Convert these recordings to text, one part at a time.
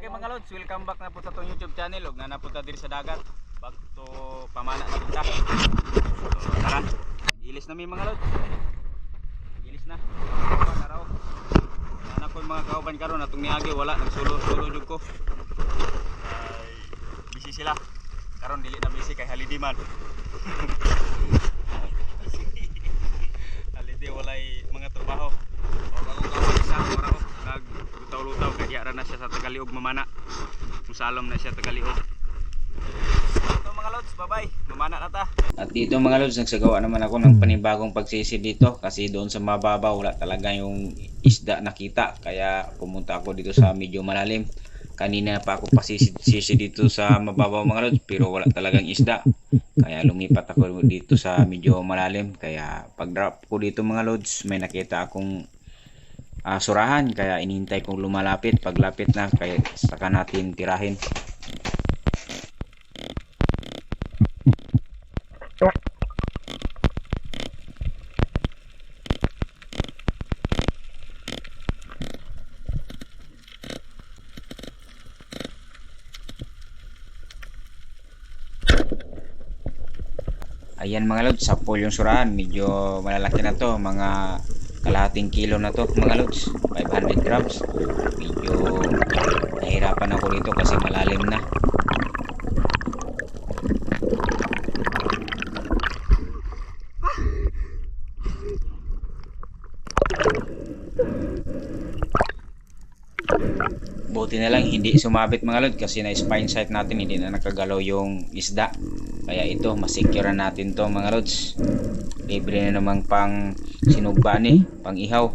Okay mga lods, welcome back na po sa itong YouTube channel. Huwag na napunta diri sa dagat. Back to pamana na punta. So tara, ilis na may mga lods. Ilis na. Tara. Sana ko yung mga kauban karon atong niagi wala nagsulo-sulo jud ko. Ay busy sila. Karon dili na busy kay holiday man. Holiday walay mga trabaho. O ako kauban isa para ko naglutaw-lutaw kay ara na siya sa Tagaliog mamana. Musalom na siya Tagaliog. Ito mga lods, bye-bye. Mamana na ta. At dito mga lods, nagsagawa naman ako ng panibagong pagsisi dito kasi doon sa mababa wala talaga yung isda nakita, kaya pumunta ako dito sa medyo malalim. Kanina pa ako pasisi dito sa mababaw mga lods pero wala talagang isda, kaya lumipat ako dito sa medyo malalim. Kaya pag drop ko dito mga lods, may nakita akong surahan, kaya inintay kong lumalapit. Paglapit na, kaya saka natin tirahin. Ayan mga lods, sapol yung surahan. Medyo malalaki na to, mga kalahating kilo na to mga lods, 500 grams. Medyo nahirapan ako dito kasi malalim na. Buti na lang hindi sumabit mga lods kasi na spine sight natin, hindi na nakagalaw yung isda. Kaya ito, masecure natin to mga lods. Libre na namang pang sinugba ni, pang ihaw.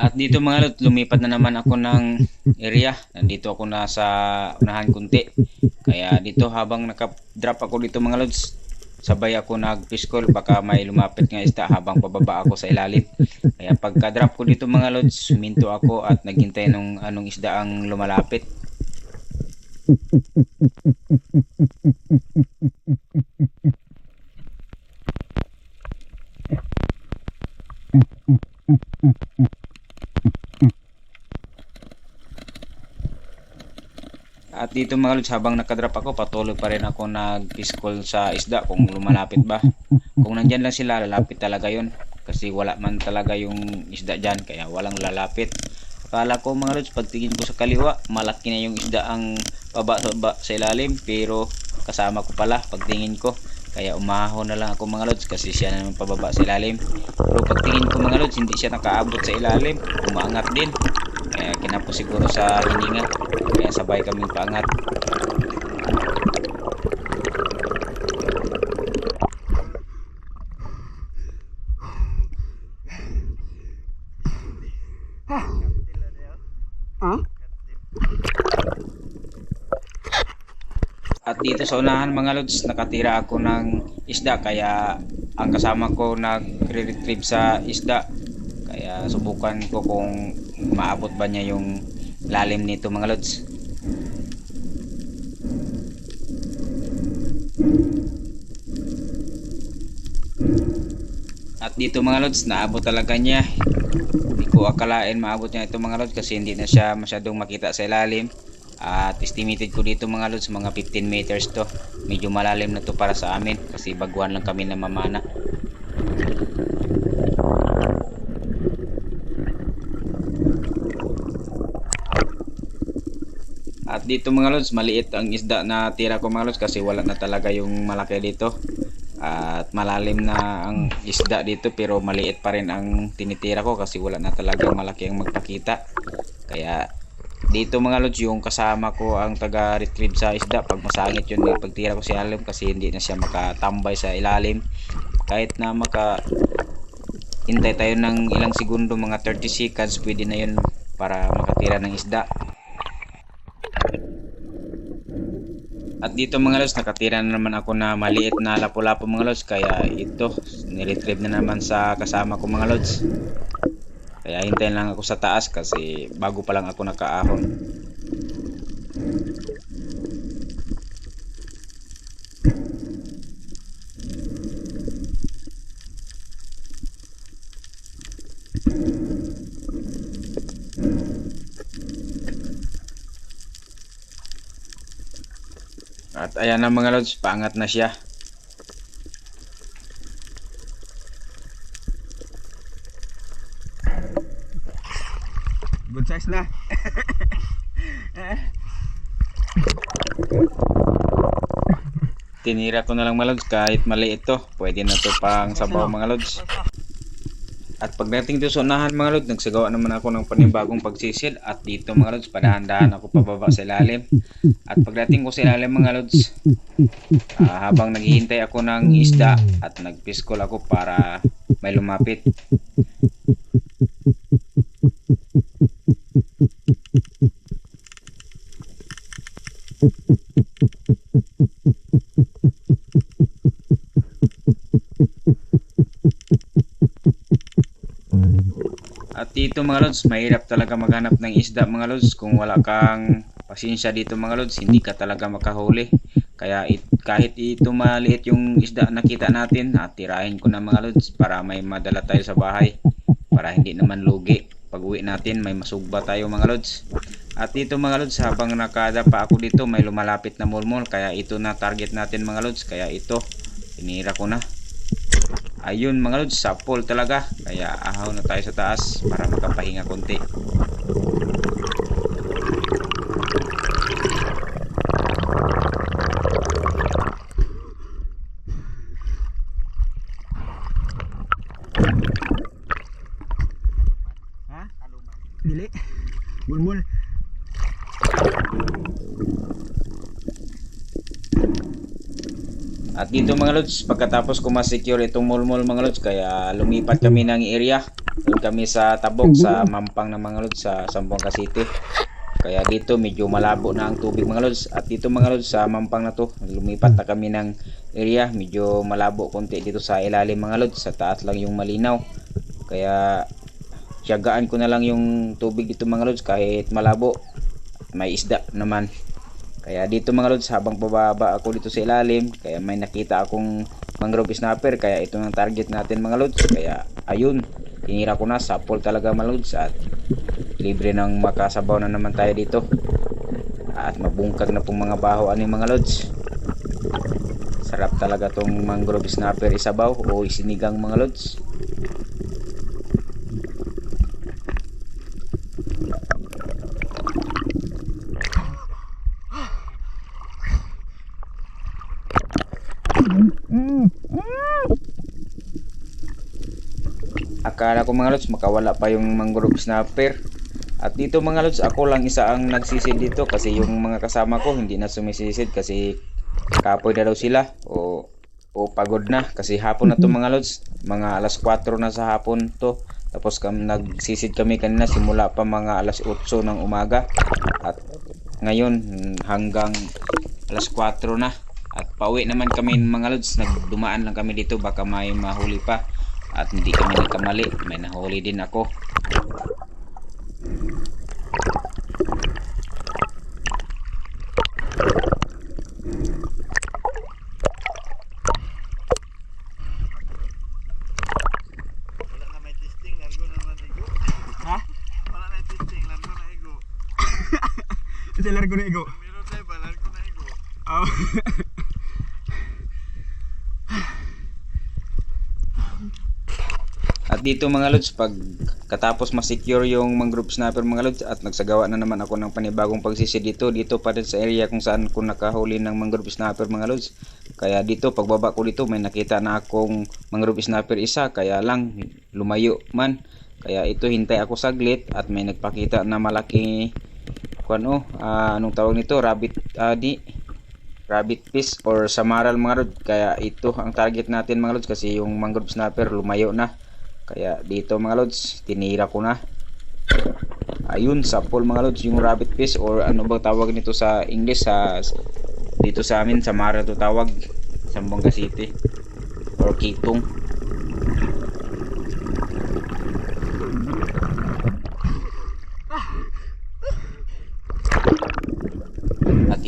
At dito mga lods, lumipat na naman ako ng area. Nandito ako na sa unahan kunti. Kaya dito habang naka-drop ako dito mga lods, sabay ako nag-fish-call, baka may lumapit nga isda habang pababa ako sa ilalim. Kaya pagka-drop ko dito mga lods, suminto ako at naghintay nung anong isda ang lumalapit. At dito mga lods, habang nakadrop ako, patuloy pa rin ako nag-fish-call sa isda kung lumalapit ba. Kung nandyan lang sila, lalapit talaga yun. Kasi wala man talaga yung isda dyan, kaya walang lalapit. Akala ko mga lods, pagtingin ko sa kaliwa, malaki na yung isda ang baba sa ilalim. Pero kasama ko pala pagtingin ko. Kaya umahon na lang ako mga lods kasi siya naman pababa sa ilalim. Pero pagtingin ko mga lods, hindi siya nakaabot sa ilalim. Umaangat din. Kaya kinapo siguro sa hininga. Kaya sabay kaming paangat. At dito sa unahan mga lods, nakatira ako ng isda, kaya ang kasama ko nagre-retrieve sa isda. Kaya subukan ko kung maabot ba niya yung lalim nito mga lods. At dito mga lods, naabot talaga niya. Hindi ko akalain maabot niya ito mga lods kasi hindi na siya masyadong makita sa ilalim. At estimated ko dito mga lods, mga 15 meters to. Medyo malalim na to para sa amin kasi baguhan lang kami na mamana. At dito mga lods, maliit ang isda na tira ko mga lods kasi wala na talaga yung malaki dito. At malalim na ang isda dito pero maliit pa rin ang tinitira ko kasi wala na talaga malaki ang magpakita. Kaya dito mga lods, yung kasama ko ang taga-retrieve sa isda. Pag masangit yun, pagtira ko sa ilalim kasi hindi na siya makatambay sa ilalim. Kahit na hintay tayo ng ilang segundo, mga 30 seconds, pwede na yun para makatira ng isda. At dito mga lods, nakatira na naman ako na maliit na lapu-lapu mga lods. Kaya ito, niretrieve na naman sa kasama ko mga lods. Kaya hintayin lang ako sa taas kasi bago pa lang ako nakaahon. At ayan na mga lods, paangat na siya. Good size na. Tinira ko na lang mga lods, kahit maliit to, pwede na to pang sabaw mga lods. At pagdating doon sa unahan mga lods, nagsagawa naman ako ng panibagong pagsisid. At dito mga lods, padahan-dahan ako pababa sa ilalim. At pagdating ko sa ilalim mga lods, habang naghihintay ako ng isda at nagpiskol ako para may lumapit. At dito mga lods, mahirap talaga maghanap ng isda mga lods. Kung wala kang pasensya dito mga lods, hindi ka talaga makahuli. Kaya kahit ito maliit yung isda nakita natin, tirahin ko na mga lods para may madala tayo sa bahay. Para hindi naman lugi. Pag uwi natin, may masugba tayo mga lods. At dito mga lods, habang nakadapa ako dito, may lumalapit na mulmul. Kaya ito na target natin mga lods. Kaya ito, tinira ko na. Ayun mga lods, sapol talaga. Kaya ahaw na tayo sa taas para makapahinga konti. Ha? Dili. Mulmul. At dito mga lods, pagkatapos ko ma-secure itong mulmul mga lods, kaya lumipat kami ng area. Doon kami sa Tabok, sa Mampang na mga lods, sa Zamboanga City. Kaya dito medyo malabo na ang tubig mga lods. At dito mga lods, sa Mampang na to, lumipat na kami ng area. Medyo malabo konti dito sa ilalim mga lods. Sa taas lang yung malinaw. Kaya tiyagaan ko na lang yung tubig dito mga lods kahit malabo. At may isda naman. Kaya dito mga lods, habang pababa ako dito sa ilalim, kaya may nakita akong mangrove snapper. Kaya ito ang target natin mga lods. Kaya ayun, tinira ko na, sapol talaga mga lods. At libre nang makasabaw na naman tayo dito. At mabungkag na pong mga baho ani mga lods. Sarap talaga tong mangrove snapper isabaw o isinigang mga lods. Akala ko mga lods makawala pa yung mangrove snapper. At dito mga lods, ako lang isa ang nagsisid dito kasi yung mga kasama ko hindi na sumisisid kasi kapoy na daw sila o pagod na kasi hapon na to mga lods. Mga alas 4 na sa hapon to. Tapos nagsisid kami kanina simula pa mga alas 8 ng umaga. At ngayon hanggang alas 4 na. At pauwi naman kami mga lods, nagdumaan lang kami dito baka may mahuli pa. At hindi kami nagkamali, may nahuli din ako. Wala na may testing, largo naman igo. Ha? Wala na testing, largo na igo. Kasi largo na igo. Meron tayo ba, largo na igo. Oh. At dito mga lods, pag katapos ma-secure yung mangrove snapper mga lods at nagsagawa na naman ako ng panibagong pagsisid dito pa din sa area kung saan ko nakahuli ng mangrove snapper mga lods. Kaya dito pagbaba ko dito may nakita na akong mangrove snapper isa, kaya lang lumayo man. Kaya ito hintay ako saglit at may nagpakita na malaki anong tawag nito, rabbit fish or samaral mga lods. Kaya ito ang target natin mga lods kasi yung mangrove snapper lumayo na. Kaya dito mga lods, tinira ko na. Ayun, sapol mga lods, yung rabbit fish or ano bang tawag nito sa English, dito sa amin, Samara to tawag, Zamboanga City or Kitong.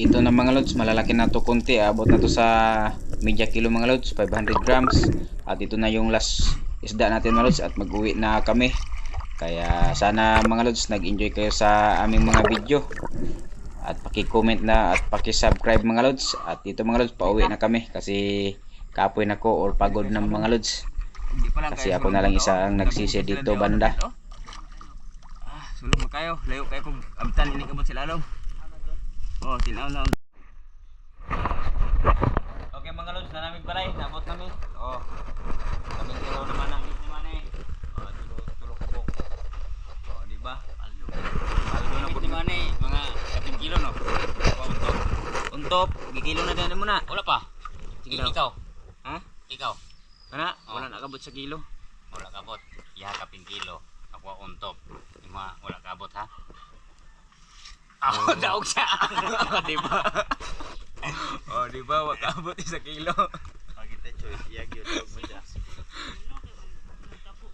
ito na mga lods, malalaki na to konti, abot na to sa media kilo mga lods, 500 grams. At ito na yung last isda natin mga lods, at mag-uwi na kami. Kaya sana mga lods nag-enjoy kayo sa aming mga video, at paki-comment na at paki-subscribe mga lods. At dito mga lods, pauwi na kami kasi kapoy na ko or pagod na mga lods. Hindi pa lang Kasi kayo ako na lang isa ang nagsisi dito banda. Sulong mo kayo, layo kayo kung abitan ini kabot sila long. Oh, tinaw na. Okay mga lods, na namin balay, nabot namin. Oh. Kaming kilo naman ang hit naman eh. Oh, tulo kubok. Oh, di ba? Aldo na pud naman eh, mga 10 kilo no. Untop. Untop, gikilo na din mo na. Wala pa. Sige ikaw. Ha? Ikaw. Kana, wala na kabot sa kilo. Wala kabot. Ya kaping kilo. Ako untop. Ima wala kabot ha. Ako daog siya. Di ba? Oh, di ba wala kabot sa kilo. Makita choice iya gyud mo siya.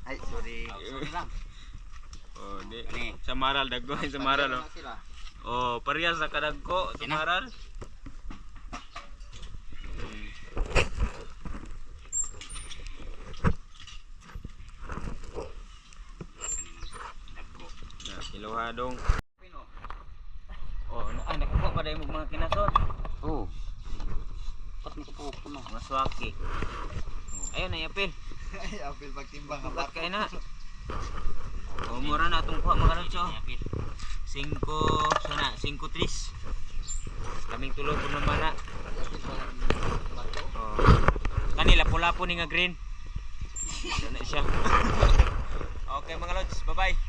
Ay, sorry. Sorry lang. Oh, di. Sa maral daggo sa maral oh. Oh, parehas sa kadagko sa maral. Kilohadong. Oh, nakakuha pa dahil mga kinasot. Oo. Pat ni ko puno. Mga swaki. Ayun na yapil. Ay, apil pagtimbang ka Bukat kayo na. Oh, mura na itong kuha mga lods oh. 5, sana, 5-3. Kaming tulo po naman na. Oh. Kanila, pula po ni nga green. Ano siya. Okay mga lods, bye bye.